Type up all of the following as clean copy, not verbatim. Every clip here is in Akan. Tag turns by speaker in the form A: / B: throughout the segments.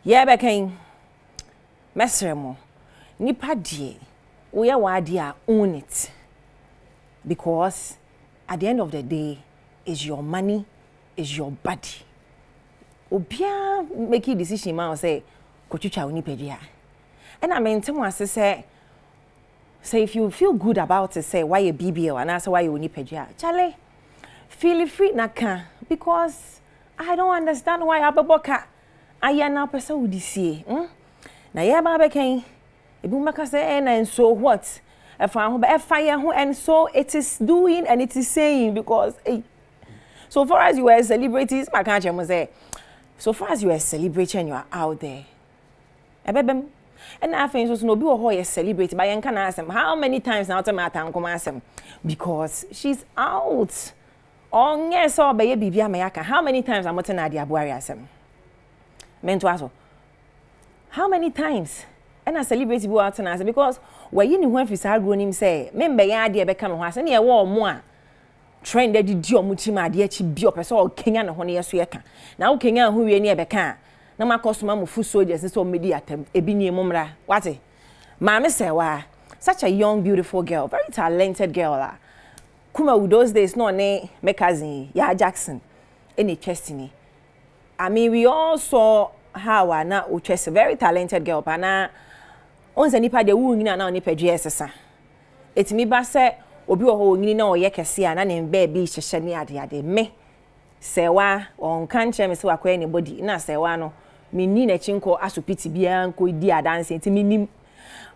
A: Yeah, bekin. Mesremo. Nipa die. Oya wadi a own it. Because at the end of the day, is your money, is your body. Obia make a decision man say, Kochucha unipedia. And I mean, someone say if you feel good about it, say why you BBL and ask why you unipedia. Charlie, feel free naka because I don't understand why Ababoka ayana pesa would see. Na ya ba bekan ebu maka say and so what? If fire and so it is doing and it is saying because so far as you are celebrities, my country must say, so far as you are celebrating, you are out there. And I think so no be who is celebrating, but you can ask him how many times now to matter and come ask him because she's out. Oh yes, so be bibia mayaka. How many times I'm not Nadia Buari ask him? Meant to ask how many times? And I celebrate you out and because where you know if I grown him say, member ya idea become was any a war more trend that did your mutima dear chi be up as all Kenya and honey as we can. Now Kenya who we near becan. Now my customer food soldiers and so media a bini mumra. What it? Maame Serwaa, such a young, beautiful girl, very talented girl. Kuma with those days no ne me cousin, ya Jackson, any chestiny. I mean we all saw how na uchese very talented girl, pana once nipa de wu nyina na nipa GSS. Etimi ba se obi wo ho nyini na oye kese a na ne mba bi hyehye ne ade me Serwaa on kan che me se wakwa anybody na Serwaa no me ni na chinko asopiti bia nko di adanse etimi nim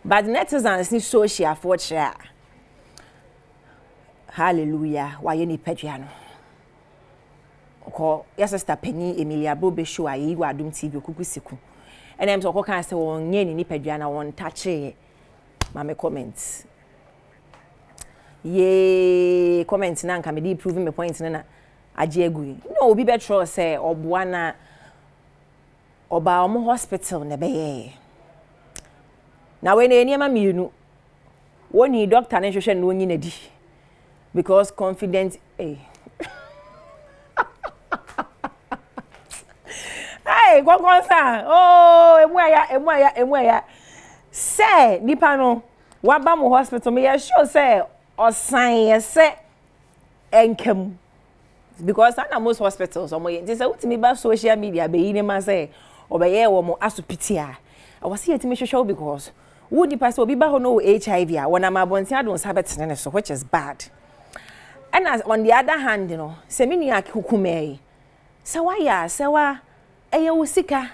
A: but netizens ni social for share. Hallelujah why ni pedua no ko ya sister Penny Emilia Bobe show ayi wa Adom TV okukusiku and em so ko kan say won nye ni pedua na won touch mame comments ye comment na nka me dey prove me point na age agui no obi betro say oboa na oba omo hospital na be na we na eniema mienu woni doctor na hwehwe na onyi na di because confident Hey, go concern. Oh, emwa say nipa no waba mo hospital me ya sure say osan say enkem because na most hospitals omo ye say utimi ba social media be yin ma say obeye wo mo asopiti a I was here to make sure because would the person be ba ho no HIV a wona ma bontia don sabet ne so which is bad. And as on the other hand, you know, semini akukume. Sewa ayo sika.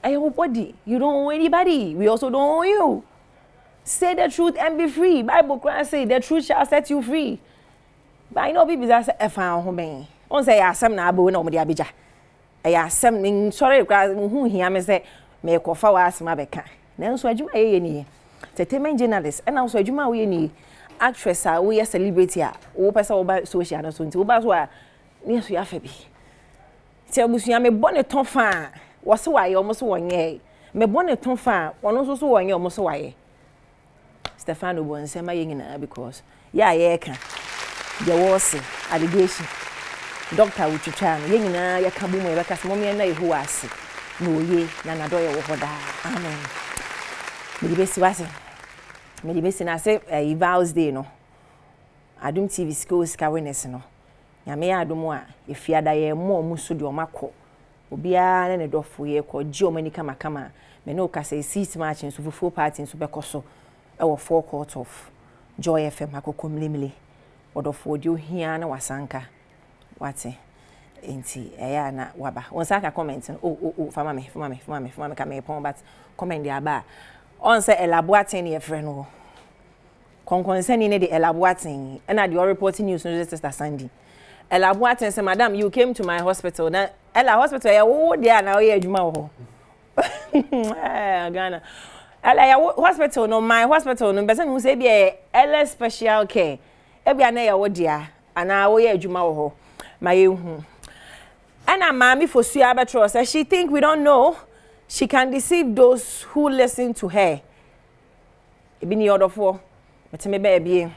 A: Ayo body. You don't owe anybody. We also don't owe you. Say the truth and be free. Bible Christ say the truth shall set you free. But I know people that say efa ho ben. On say asem na abo na omde abija. Asem nin sorry Christ hu hia me say me kofa wa asem abeka. Na nso adwuma ye ni. Entertainment journalist. And also adwuma we ni. Actress we a celebrity wo pesa wo ba social no so nti wo ba so a ne so ya fa bi ti abusuya me bone ton fa wo se waye o mo so wonye me bone ton fa wono so wonye o mo so waye Stefano Bonsema ye nyina because ya ye ka de wo se allegation doctor wutwitwa no ye nyina ye ka bu mo ye ka se mo me na yehu ase no ye na do ye wo hoda amen me be si wase me di besi na say Vows Day no Adom TV schools awareness no nyame ya adom a efiada ye mo muso de omako obia na ne dofo ye ko gi omani kama kama me no ka say 6 March nso fufu party nso bekoso e wo 4 court of Joy FM akokomlemle odofo di ohia na wasanka wate enti eya na waba won saka comment oh fama me ka me pon but comment dia ba on say elaborating your friend no concerning the elaborating and at your reporting news no sister Sandy elaborating say madam you came to my hospital na ela hospital ya wo dia na we adwuma wo Ghana ela ya hospital no my hospital no person who say be ela special care e bia na ya wo dia ana wo ya adwuma wo ma ye hu ana mami fosua betro say she think we don't know. She can deceive those who listen to her. Ebini odofo, meteme baby.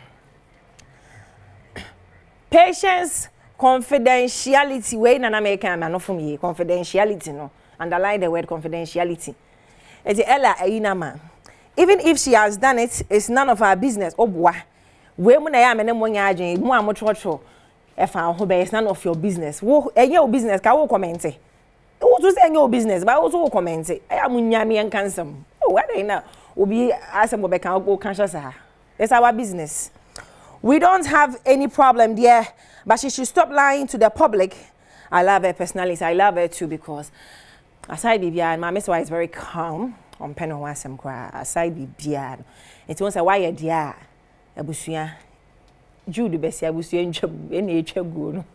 A: Patience, confidentiality. Way na American man no for me. Confidentiality no. underline the word confidentiality. It's Ella Ainama. Even if she has done it, it's none of our business. Oh boy. We mun ya me ne mo nya adwen mu amotrocho e fa ho be it's none of your business. Wo enye o business ka wo comment. Wo to say enye o business, but wo comment. E am nya me enkansam. Oh, what dey now? Obi asem bo be kan go conscious ha. It's our business. We don't have any problem there, but she should stop lying to the public. I love her personality. I love her too because aside Bibian, Maame Serwaa is very calm. On pen on some cry aside Bibian. It won't say why you dear. Abusuya Jude Bessia Abusuya in nature go.